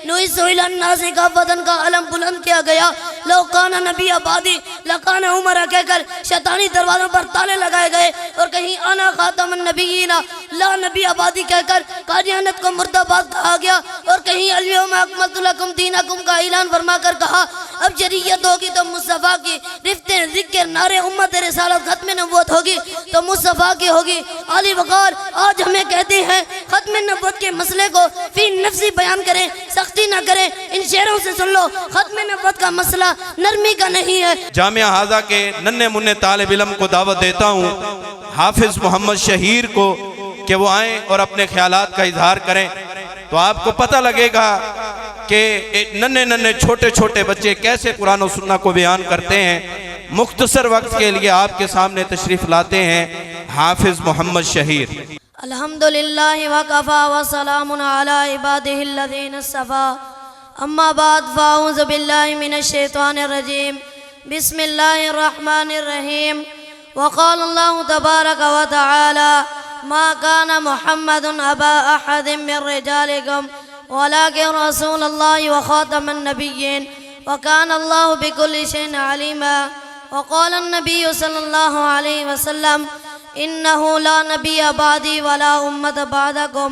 नाज़े का वतन का अलम बुलंद किया गया। लौकाना नबी आबादी लकाना उमर कहकर शैतानी दरवाज़ों पर ताले लगाए गए और कहीं आना खातमुन नबीयीना ला नबी आबादी कहकर कादियानत को मुर्दाबाद कहा गया और कहीं अल-यौमा अकमलतु लकुम दीनकुम का ऐलान फरमा कर कहा अब शरीयत होगी तो मुस्तफ़ा की, रिफ्ते ज़िक्र नारे उम्मत रिसालत खत्म नबूवत होगी तो मुस्तफ़ा की होगी। आली वक़ार आज हमें कहते हैं खत्म नबूवत के मसले को फी नफ्सी बयान करें, सख्ती ना करें। इन शेरों से सुन लो, खत्म नबूवत का मसला नरमी का नहीं है। जामिया हाजा के नन्हे मुन्ने तालिब इल्म को दावत देता हूँ, हाफिज़ मोहम्मद शहीर को, कि वो आएँ और अपने ख्यालात का इजहार करें। तो आपको पता लगेगा कि नन्हे नन्हे छोटे छोटे बच्चे कैसे कुरान और सुन्ना को बयान करते हैं। मुख्तसर वक्त के लिए आपके सामने तशरीफ़ लाते हैं हाफिज़ मोहम्मद शहीर। अल्हम्दुलिल्लाह व कफ़ा व सलामुन अला इबादिहिल्लज़ीना इस्तफ़ा, अम्मा बाद फ़अऊज़ु बिल्लाहि मिनश शैतानिर रजीम, बिस्मिल्लाहिर रहमानिर रहीम। व क़ाल अल्लाहु तबारक व तआला मा काना मुहम्मदुन अबा अहदिम मिन रिजालिकुम वलाकिन रसूलुल्लाहि व ख़ातमुन नबिय्यीन व काना अल्लाहु बिकुल्लि शैइन अलीमा। व क़ाल अन्नबिय्यु सल्लल्लाहु अलैहि वसल्लम इन्नहु ला नबिय्य बादी वला उम्मत बादकुम।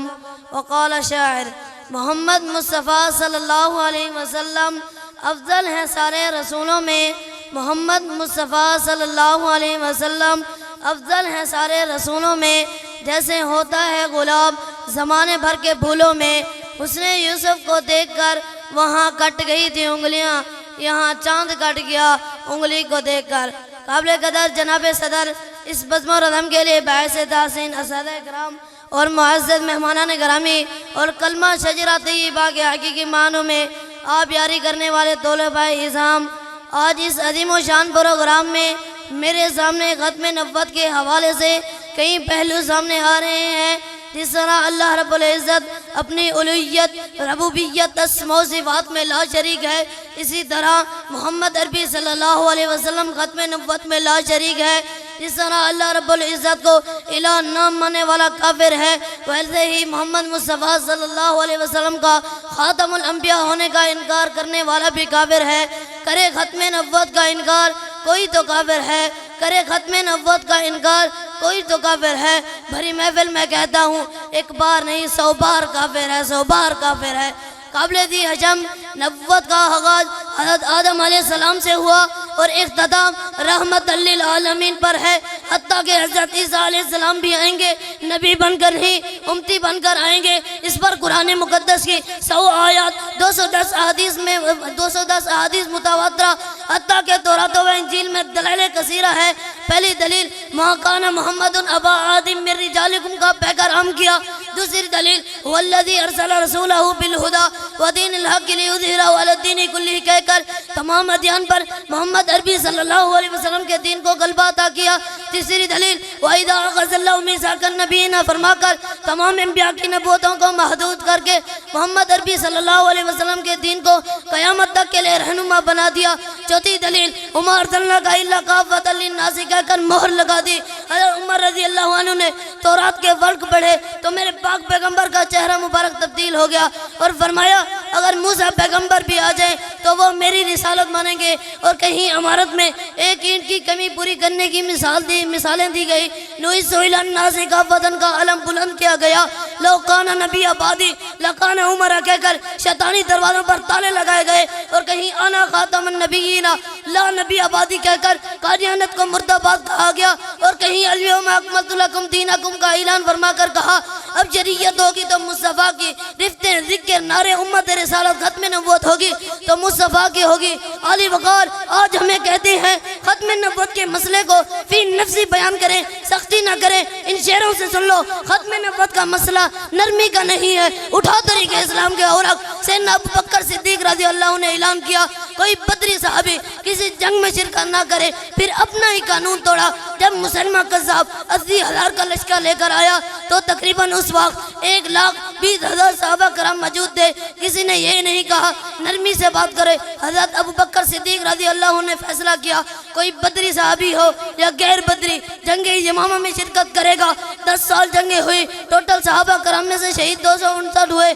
व क़ाल शायर मोहम्मद मुस्तफ़ा सल्लल्लाहु अलैहि वसल्लम अफजल हैं सारे रसूलों में। मोहम्मद मुस्तफ़ा सल्लल्लाहु अलैहि वसल्लम अफजल हैं सारे रसूलों में। जैसे होता है गुलाब ज़माने भर के फूलों में, उसने यूसुफ को देखकर वहाँ कट गई थी उंगलियाँ, यहाँ चांद कट गया उंगली को देखकर। काबिल कदर जनाब सदर इस बज़्म रज़म के लिए बाइस तासीन असद कराम और मुअज़्ज़ज़ मेहमानान गिरामी और कलमा शजरा तय्यबा के हकीकी मानों में आप यारी करने वाले तोलबाए इज़ाम, आज इस अजीम व शान प्रोग्राम में मेरे सामने ख़त्म नबुव्वत के हवाले से कई पहलू सामने आ रहे हैं। जिस तरह अल्लाह रब्बुल इज़्ज़त अपनी उलूहियत रबूबियत अस्मा व सिफ़ात में ला शरीक है, इसी तरह मोहम्मद अरबी सल्लल्लाहु अलैहि वसल्लम ख़त्म नबुव्वत में ला शरीक है। जिस तरह अल्लाह रब्बुल इज़्ज़त को इलाह नाम मानने वाला काफिर है, वैसे ही मोहम्मद मुस्तफ़ा सल्लल्लाहु अलैहि वसल्लम का ख़ातमुल अंबिया होने का इनकार करने वाला भी काफिर है। करे ख़त्म नबुव्वत का इनकार कोई तो काफिर है, करे ख़त्म नबुव्वत का इनकार कोई तो काफिर है। भरी महफिल में कहता हूँ एक बार नहीं 100 बार काफिर है, 100 बार काफिर है। काबिल दी हजम नबुव्वत का आगाज़ हज़रत आदम अलैहिस्सलाम से हुआ और इख्तिताम रहमत लिल आलमीन पर है। हत्ता कि हज़रत ईसा अलैहिस्सलाम भी आएंगे, नबी बनकर ही उम्मती बनकर आएंगे। इस पर कुरान मुक़द्दस की 100 आयत 210 अहादीस में 210 अहादीस मुतवातिरा, हत्ता कि तौरात व इंजील में दलाइल कसीरा है। पहली दलील मा काना मुहम्मदुन अबा अहदिम मिन रिजालिकुम का पैगाम किया। दूसरी दलील वल्लज़ी अरसला रसूलहु बिल हुदा व दीनिल हक़्क़ि लियुज़हिरहु अला दीनि कुल्लिही कहकर तमाम अदयान पर मोहम्मद अरबी सल्लल्लाहु अलैहि वसल्लम के दीन को गलबा अता किया। तीसरी दलील वइज़ा अख़ज़ल्लाहु मीसाक़न नबिय्यीना फरमाकर तमाम अंबिया की नबूवतों को महदूद करके मोहम्मद अरबी सल्लल्लाहु अलैहि वसल्लम के दीन को क़यामत तक के लिए रहनुमा बना दिया। चौथी दलील वमा अर्सलनाका इल्ला काफ़्फ़तल लिन्नास कहकर मोहर लगा दी। हज़रत उमर रज़ी अल्लाहु अन्हु ने तौरात के वर्क पढ़े तो मेरे पाक पैगंबर का चेहरा मुबारक तब्दील हो गया और फरमाया अगर मूसा पैगंबर भी आ जाए तो वो मेरी रिसालत मानेंगे। और कहीं इमारत में एक ईंट की कमी पूरी करने की मिसालें दी गई। नाज़े का वतन का अलम बुलंद किया गया। लौकाना नबी आबादी लकाना उमर कहकर शैतानी दरवाज़ों पर ताले लगाए गए और कहीं आना खातमुन नबिय्यीना ला नबी आबादी कहकर कादियानत को मुर्दाबाद कहा गया और कहीं अल-यौमा अकमलतु लकुम दीनकुम का ऐलान फरमा कर कहा अब शरीयत होगी तो मुस्तफ़ा की, रिफ्ते ज़िक्र नारे उम्मत रिसालत खत्म नबूवत होगी तो मुस्तफ़ा की होगी। आली वक़ार आज हमें कहते हैं खत्म नबूवत के मसले को फी नफ्सी बयान करें, सख्ती ना करें। इन शेरों से सुन लो, खत्म नबूवत का मसला नरमी का नहीं है। उठा तरीके इस्लाम के औरक सैयदना अबू बकर सिद्दीक़ रज़ी अल्लाह ने ऐलान किया कोई बदरी साहबी किसी जंग में शिरकत ना करे, फिर अपना ही कानून तोड़ा। जब मुसलमान कज़्ज़ाब 80,000 का लश्कर लेकर आया तो तकरीबन उस वक्त 1,20,000 सहाबा कराम मौजूद थे। किसी ने ये नहीं कहा नरमी से बात करे। हज़रत अबू बकर सिद्दीक़ रज़ी अल्लाह ने फैसला किया कोई बदरी साहबी हो या गैर बदरी जंगे यमामा में शिरकत करेगा। 10 साल जंगे हुई, टोटल सहाबा कराम में से शहीद 259 हुए।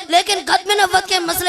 लेकिन खत्म नबुव्वत के मसले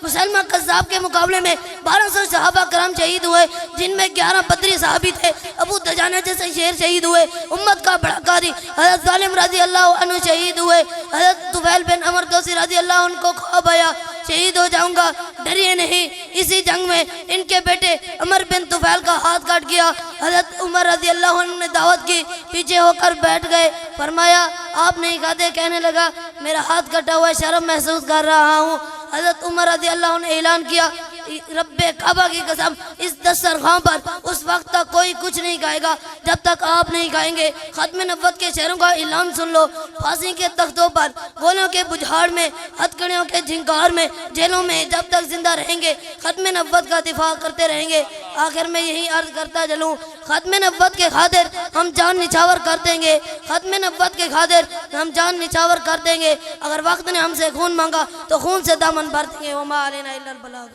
मुसलमान कज़्ज़ाब के मुकाबले में 1200 सहाबा करम शहीद हुए, जिनमें 11 बदरी सहाबी थे। अबू दजाना जैसे शेर शहीद हुए। उम्मत का बड़ा कारी हज़रत ज़ालिम रज़ी अल्लाह अन्हु शहीद हुए। हज़रत तुफ़ैल बिन अमर दौसी रज़ी अल्लाह उनको ख्वाब आया, शहीद हो जाऊंगा, डरिए नहीं। इसी जंग में इनके बेटे अमर बिन तुफ़ैल का हाथ काट गया। हज़रत उमर रज़ी अल्लाह अन्हु ने दावत की, पीछे होकर बैठ गए। फरमाया आप नहीं खाते? कहने लगा मेरा हाथ कटा हुआ है, शर्म महसूस कर रहा हूँ। हज़रत उमर रज़ी अल्लाह ने ऐलान किया, रब्बे काबा की कसम, इस दस्तरखान पर उस वक्त तक कोई कुछ नहीं खाएगा जब तक आप नहीं खाएंगे। खत्म नबुव्वत के शहरों का ऐलान सुन लो। फांसी के तख्तों पर, गोलों के बुझाड़ में, हथकड़ियों के झिंकार में, जेलों में जब तक जिंदा रहेंगे खत्म नबुव्वत का दिफा करते रहेंगे। आखिर में यही अर्ज करता चलूँ, खत्म नबुव्वत के खातिर हम जान निछावर कर देंगे। खत्म नबुव्वत के खातिर हम जान निछावर कर देंगे। अगर वक्त ने हमसे खून मांगा तो खून से दामन भर देंगे। वमा अलैना इल्लल बलाग।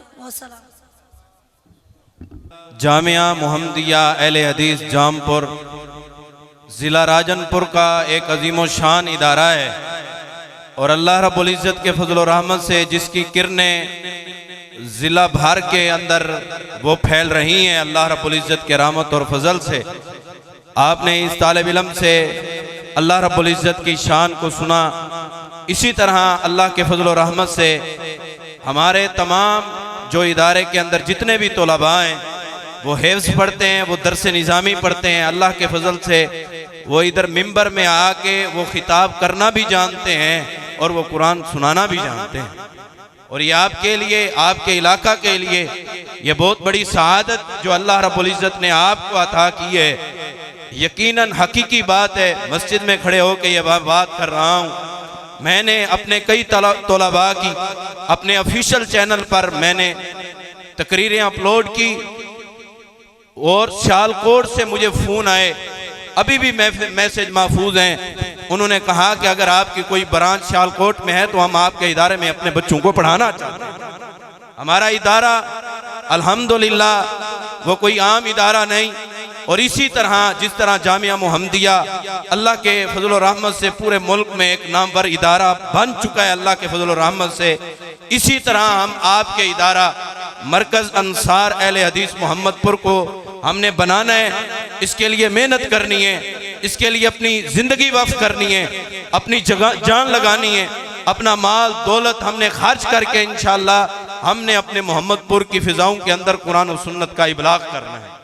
जामिया मुहम्मदिया अहले हदीस जामपुर ज़िला राजनपुर का एक अजीम शान इदारा है और अल्लाह रब्बुल इज़्ज़त के फजल और रहमत से जिसकी किरणें ज़िला भर के अंदर वो फैल रही हैं अल्लाह रब्बुल इज़्ज़त के रहमत और फजल से। आपने इस तालिब इल्म से अल्लाह रब्बुल इज़्ज़त की शान को सुना। इसी तरह अल्लाह के फजल और रहमत से हमारे तमाम जो इदारे के अंदर जितने भी तलबा हैं वो हिफ्ज़ पढ़ते हैं, वो दरस निज़ामी पढ़ते हैं। अल्लाह के फजल से वो इधर मिंबर में आके वो खिताब करना भी जानते हैं और वो कुरान सुनाना भी जानते हैं। और ये आपके लिए, आपके इलाका के लिए ये बहुत बड़ी सआदत जो अल्लाह रब्बुल इज़्ज़त ने आपको अता की है। यकीनन हकीकी बात है, मस्जिद में खड़े होकर ये बात कर रहा हूँ। मैंने अपने कई तलबा की अपने ऑफिशियल चैनल पर मैंने तकरीरें अपलोड की और सियालकोट से मुझे फ़ोन आए, अभी भी मैसेज महफूज हैं। उन्होंने कहा कि अगर आपकी कोई ब्रांच सियालकोट में है तो हम आपके इदारे में अपने बच्चों को पढ़ाना चाहते हैं। हमारा इदारा अल्हम्दुलिल्लाह वो कोई आम इदारा नहीं। और इसी तरह जिस तरह जामिया मुहम्मदिया अल्लाह के फजल और रहमत से पूरे मुल्क में एक नामवर इदारा बन चुका है अल्लाह के फजल और रहमत से, इसी तरह हम आपके इदारा मरकज़ अंसार अहले हदीस मोहम्मदपुर को हमने बनाना है। इसके लिए मेहनत करनी है, इसके लिए अपनी ज़िंदगी वक्फ करनी है, अपनी जान लगानी है, अपना माल दौलत हमने खर्च करके इंशाअल्लाह हमने अपने मोहम्मदपुर की फ़िज़ाओं के अंदर कुरान और सुन्नत का इबलाग करना है।